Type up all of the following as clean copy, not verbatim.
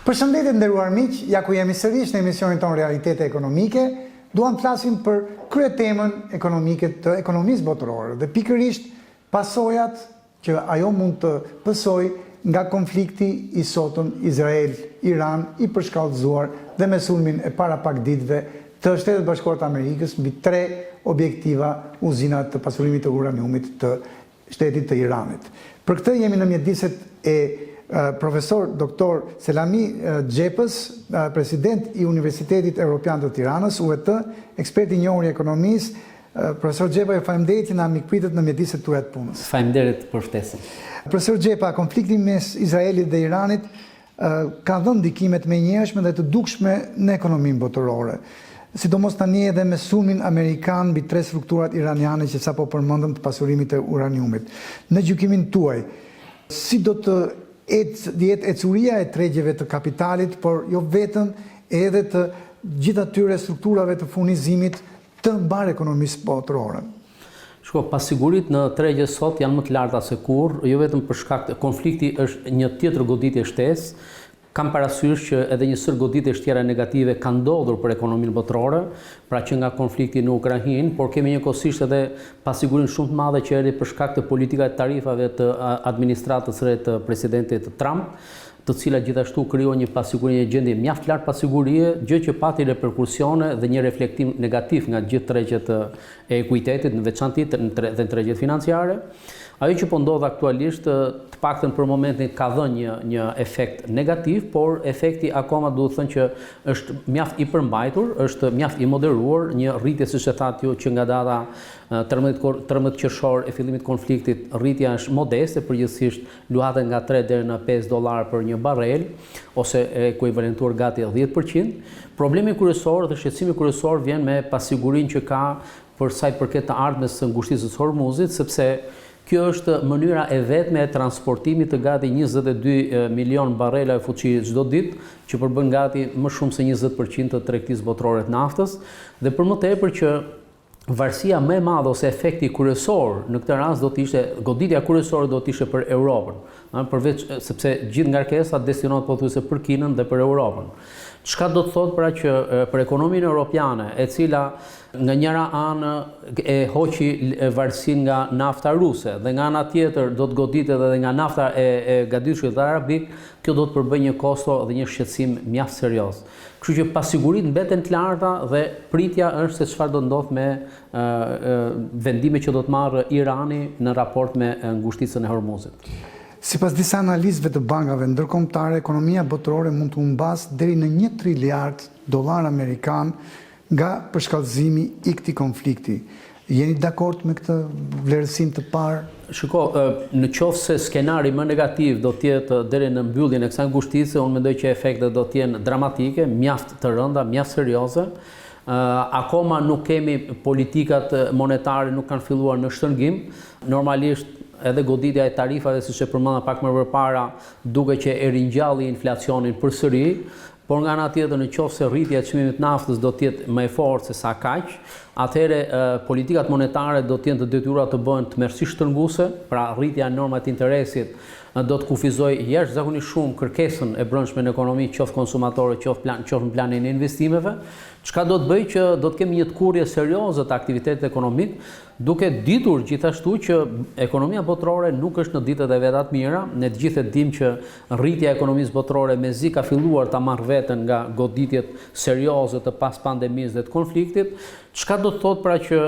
Përshëndetje nderuar miq, ja ku jemi sërish në emisionin ton Realitete Ekonomike, duam të flasim për kryetemën ekonomike të ekonomisë botërore dhe pikërisht pasojat që ajo mund të pësojë nga konflikti i sotëm Izrael-Iran i përshkallëzuar dhe me sulmin e para pak ditëve të Shtetet Bashkuara të Amerikës mbi 3 objektiva uzina të pasurimit të uraniumit të shtetit të Iranit. Për këtë jemi në mjediset e profesor Dr. Selami Xhepës, president i Universitetit Evropian të Tiranës, UET, ekspert i njohur i ekonomisë. Profesor Xhepa, ju faleminderit që na mikpritet në mjediset tuaja të punës. Faleminderit për ftesën. Profesor Xhepa, konflikti mes Izraelit dhe Iranit ka dhënë ndikimet me njëshme dhe të dukshme në ekonominë botërore. Sidomos tani edhe me sulmin amerikan mbi 3 strukturat iraniane që sapo përmendëm të pasurimit të uraniumit. Në gjykimin tuaj, si do të jetë ecuria e tregjeve të kapitalit, por jo vetëm edhe të gjithë atyre strukturave të furnizimit të mbar ekonomisë botërore? Shko, pasigurit në tregje sot janë më të larta se kurrë, jo vetëm për shkak të konflikti është një tjetër goditje shtesë. Kam parasysh që edhe një sër goditjesh tjera negative kanë ndodhur për ekonominë botërore, pra që nga konflikti në Ukrainë, por kemi njëkohësisht edhe pasigurinë shumë të madhe që erdhi për shkak të politikave të tarifave të administratës së re të presidentit Trump, të cilat gjithashtu krijojnë një pasiguri, një gjendje mjaft lartë pasigurie, gjë që pati reperkusione dhe një reflektim negativ nga gjithë tregjet e ekuitetit, në veçantë dhe në tregjet financiare. Ajo që po ndodh aktualisht, të paktën për momentin ka dhënë një efekt negativ, por efekti akoma duhet thënë që është mjaft i përmbajtur, është mjaft i moderuar, një rritje siç e thatë ju që nga data 13 qershor e fillimit të konfliktit, rritja është modeste, përgjithsisht luhatet nga 3 deri në $5 për një barel, ose ekuivalentuar gati 10%. Problemi kryesor dhe shqetësimi kryesor vjen me pasigurinë që ka për sa i përket të ardhmes së ngushtisë së Hormuzit, sepse kjo është mënyra e vetme e transportimit të gati 22 milion barela e fuqi çdo ditë, që përbën gati më shumë se 20% të tregtisë botërore të naftës, dhe për më tepër që varësia më e madhe ose efekti kryesor në këtë rast do të ishte, goditja kryesore do të ishte për Europën, përveç sepse gjithë ngarkesat destinohet pothuajse për Kinën dhe për Europën. Çka do të thotë pra që për ekonominë europiane, e cila nga njëra anë e hoqi varësinë nga nafta ruse dhe nga ana tjetër do të goditet edhe nga nafta e gadishullit arabik, kjo do të përbëjë një kosto dhe një shqetësim mjaft serioz. Kështu që pasiguritë mbeten të larta dhe pritja është se çfarë do ndodh me vendime që do të marrë Irani në raport me ngushtisën e Hormuzit. Sipas disa analizëve të bankave ndërkombëtare, ekonomia botërore mund të humbasë deri në $1 triliard amerikan nga përshkallëzimi i këtij konflikti. Jeni dakord me këtë vlerësim të parë? Shiko, në qoftë se skenari më negativ do të jetë deri në mbylljen e kësaj ngushtise, unë mendoj që efektet do të jenë dramatike, mjaft të rënda, mjaft serioze. Akoma nuk kemi politikat monetare, nuk kanë filluar në shtrëngim. Normalisht edhe goditja e tarifave, siç e përmenda pak më përpara, duke që e ringjalli inflacionin përsëri, por nga ana tjetër nëse rritja e çmimit të naftës do të jetë më e fortë se sa kaq, atëherë politikat monetare do të jenë të detyruara të bëhen tmerrsisht shtrënguese, pra rritja e normave të interesit do të kufizojë jashtëzakonisht shumë kërkesën e brendshme në ekonomi, qoftë konsumatore, qoftë në planin e investimeve, çka do të bëjë që do të kemi një tkurrje serioze të aktivitetit ekonomik, duke ditur gjithashtu që ekonomia botërore nuk është në ditët e veta të mira. Ne të gjithë e dimë që rritja e ekonomisë botërore mezi ka filluar ta marrë veten nga goditjet serioze të pas pandemisë dhe të konfliktit, çka do të thotë pra që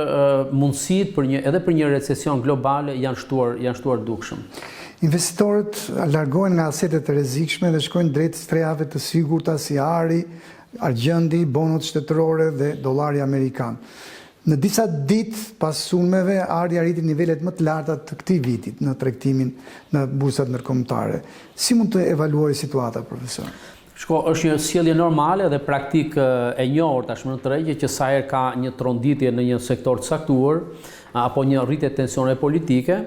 mundësitë edhe për një recesion globale janë shtuar dukshëm. Investitorët largohen nga asetet e rrezikshme dhe shkojnë drejt strehave të sigurta si ari, argjendi, bonot shtetërore dhe dollari amerikan. Në disa ditë pas sulmeve, ari arriti nivelet më të larta të këtij vitit në tregtimin në bursat ndërkombëtare. Si mund të evaluojë situata, profesor? Shko, është një sjellje normale dhe praktikë e njohur tashmë në tregje që sa herë ka një tronditje në një sektor të caktuar apo një rritje tensioneve politike,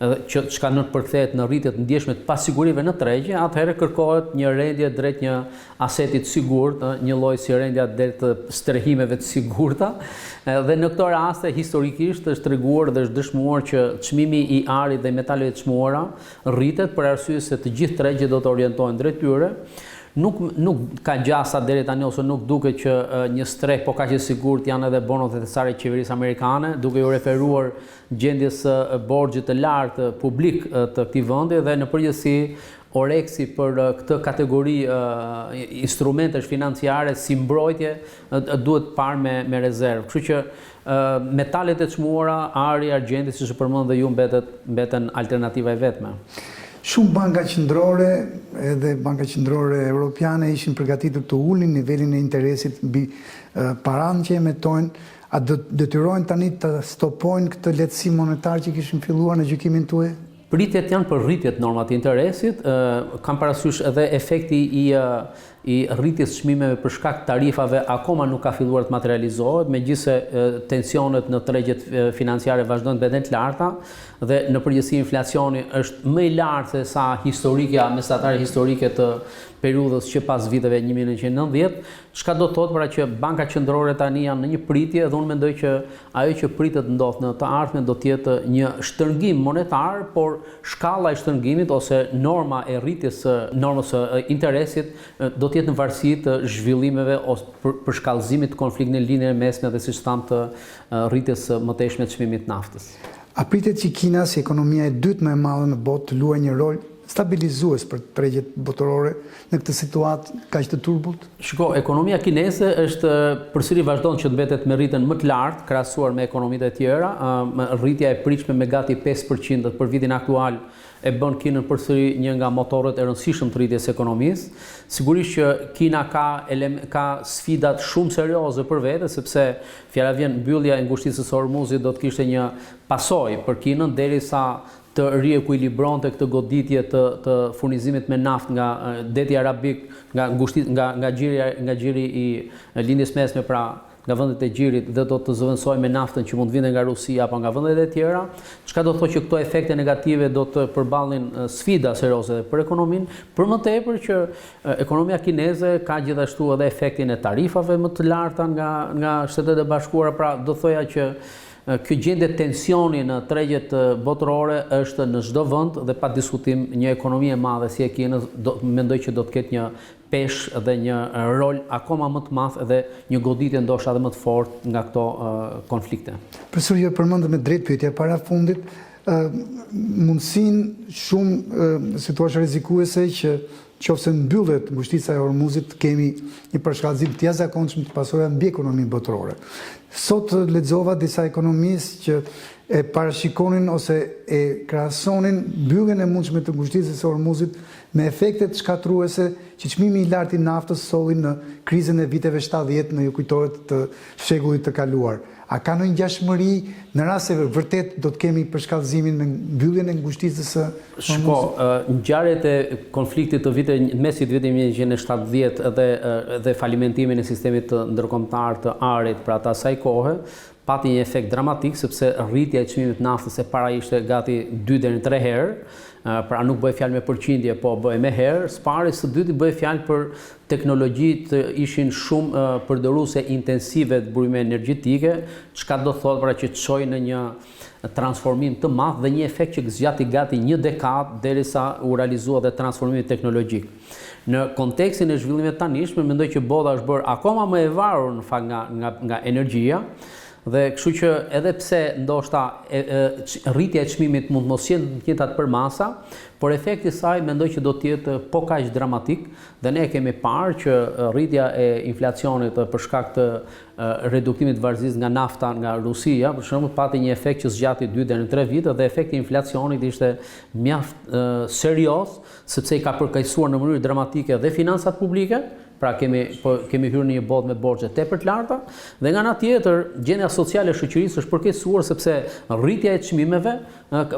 që çka përkthehet në rritje të ndjeshme të pasigurive në tregje, atëherë kërkohet një rendje drejt një aseti të sigurt, një lloj si rendja drejt strehimeve të sigurta. Dhe në këto raste historikisht është treguar dhe është dëshmuar që çmimi i arit dhe metaleve të çmuara rritet për arsye se të gjithë tregjet do të orientohen drejt tyre. nuk ka gjasa deri tani ose nuk duket që një streh, po kaq e sigurt janë edhe bonot necesare të qeverisë amerikane, duke u referuar gjendjes së borxhit të lartë publik të këtij vendi dhe në përgjithësi oreksi për këtë kategori instrumentesh financiare si mbrojtje duhet parë me rezervë. Kështu që metalet e çmuara, ari, argjenti, siç e përmend dhe ju, mbeten alternativa e vetme. Shumë banka qendrore, edhe banka qendrore europiane ishin përgatitur të ulin nivelin e interesit mbi paranë që emitojnë, a detyrojnë tani të stopojnë këtë lehtësim monetar që kishin filluar në gjykimin tuaj? Pritjet janë për rritjet normat të interesit, kam parasysh edhe efekti i rritjes çmimeve për shkak të tarifave akoma nuk ka filluar të materializohet, megjithëse tensionet në tregjet financiare vazhdojnë të mbeten të larta dhe në përgjithësi inflacioni është më i lartë se sa historikja mesatare historike të periudhës që pas viteve 1990, çka do të thotë pra që banka qendrore tani janë në një pritje dhe unë mendoj që ajo që pritet ndodh në të ardhmen do të jetë një shtrëngim monetar, por shkalla e shtrëngimit ose norma e rritjes së normës së interesit do të jetë në varësi të zhvillimeve ose për shkallëzimit të konfliktit në linjën e mesme dhe siç tham të rritjes së mëtejshme të çmimit të naftës. A pritet që Kina, si ekonomia e dytë më e madhe në botë, të luajë një rol stabilizues për tregjet botërore në këtë situatë kaq të turbullt? Shiko, ekonomia kineze është përsëri vazhdon që të mbetet me rritjen më të lartë krahasuar me ekonomitë e tjera. Rritja e pritshme me gati 5% për vitin aktual e bën Kinën përsëri një nga motorët e rëndësishëm të rritjes së ekonomisë. Sigurisht që Kina ka sfidat shumë serioze për vete, sepse fjala vjen mbyllja e ngushtisë së Hormuzit do të kishte një pasojë për Kinën derisa të riekuilibronte këtë goditje të furnizimit me naftë nga deti arabik, nga gjiri i lindjes mesme, pra nga vendet e gjirit, dhe do të zëvendësoj me naftën që mund të vinte nga Rusia apo nga vendet e tjera, çka do të thotë që këto efekte negative do të përballin sfida serioze për ekonominë, për më tepër që ekonomia kineze ka gjithashtu edhe efektin e tarifave më të larta nga Shtetet e Bashkuara, pra do thoja që kjo gjendje tensioni në tregjet botërore është në çdo vend dhe pa diskutim një ekonomi e madhe si e Kinës mendoj që do të ketë një peshë dhe një rol akoma më të madh dhe një goditje ndoshta edhe më të fortë nga këto konflikte. Profesor, ju përmendëm me drejt pyetje para fundit mundësinë shumë situatë rrezikuese që qofse mbyllet ngushtica e Hormuzit, kemi një përshkallëzim të jashtëzakonshëm të pasojave mbi ekonominë botërore. Sot lexova disa ekonomistë që e parashikonin ose e krahasonin mbylljen e mundshme të ngushticës së Hormuzit me efektet shkatruese që çmimi i lartë i naftës solli në krizën e viteve 70 në ju kujtohet të shekullit të kaluar. A ka ndonjë ngjashmëri në rast se vërtet do të kemi përshkallëzimin me mbylljen e ngushticës së Hormuzit? Shiko, ngjarjet e konfliktit të mesit vitit 1970 dhe falimentimin e sistemit ndërkombëtar të arit pra të asaj kohe pati një efekt dramatik sepse rritja e çmimit të naftës e para ishte gati 2 deri në 3 herë. Pra nuk bëhe fjalë me përqindje, po bëhe me herë. Së pari, së dyti bëhe fjalë për teknologjitë ishin shumë përdoruese intensive të burime energjetike, çka do thotë pra që çojë në një transformim të madh dhe një efekt që zgjati gati një dekadë derisa u realizua dhe transformimi teknologjik. Në kontekstin e zhvillimit tanishëm, mendoj që bota është bërë akoma më e varur në fakt nga energjia. Dhe kështu që edhe pse ndoshta rritja e çmimit mund mos jetë të njëjtat për masa, por efekti i saj mendoj që do të jetë po kaq dramatik dhe ne kemi parë që rritja e inflacionit për shkak të reduktimit të varëzisë nga nafta nga Rusia, për shembull pati një efekt që zgjati 2 deri në 3 vite dhe efekti i inflacionit ishte mjaft serioz sepse i ka përkeqësuar në mënyrë dramatike dhe financat publike. Pra kemi hyrë në një botë me borxhe tepër të larta dhe nga ana tjetër gjendja sociale e shoqërisë është përkeqësuar sepse rritja e çmimeve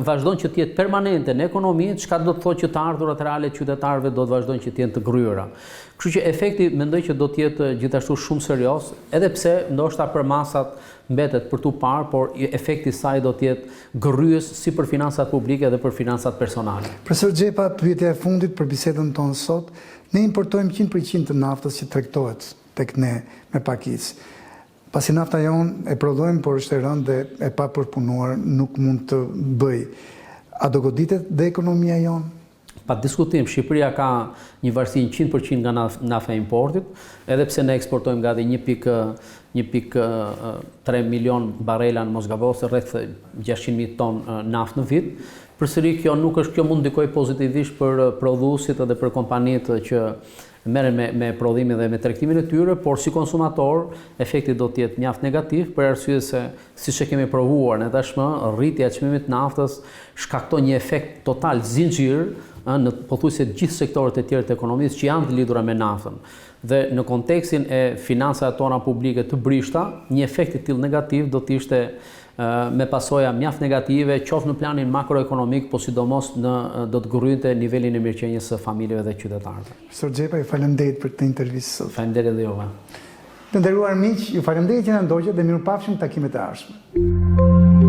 vazhdon që të jetë permanente në ekonomi, çka do të thotë që të ardhurat reale të qytetarëve do të vazhdojnë që të jenë të gryera. Kështu që efekti mendoj që do të jetë gjithashtu shumë serioz, edhe pse ndoshta për masat mbetet për tu parë, por efekti i saj do të jetë gërryes si për financat publike dhe për financat personale. Profesor Xhepa, pyetja e fundit për bisedën tonë sot. Ne importojmë 100% të naftës që tregtohet tek ne me pakicë. Pasi nafta jonë e prodhojmë, por është e rëndë dhe e pa përpunuar, nuk mund të bëj. A do goditet dhe ekonomia jonë? Pa diskutim, Shqipëria ka një varësi 100% nga nafta e importit, edhe pse ne eksportojmë gati 1.3 milion barela në mosgabose, rreth 600.000 ton naftë në vit. Përsëri kjo mund ndikoj pozitivisht për prodhuesit edhe për kompanitë që merren me prodhimin dhe me tregtimin e tyre, por si konsumator efekti do të jetë mjaft negativ për arsye se siç e kemi provuar ne tashmë, rritja e çmimit të naftës shkakton një efekt total zinxhir në pothuajse të gjithë sektorët e tjerë të ekonomisë që janë të lidhura me naftën. Dhe në kontekstin e financave tona publike të brishta, një efekt i tillë negativ do të ishte me pasoja mjaft negative, qoftë në planin makroekonomik, po sidomos do të gërrynte nivelin e mirëqenies së familjeve dhe qytetarëve. Profesor Xhepa, ju faleminderit për këtë intervistë. Faleminderit edhe juve. Të nderuar miq, ju faleminderit që na ndoqët dhe mirupafshim takimet e ardhshme.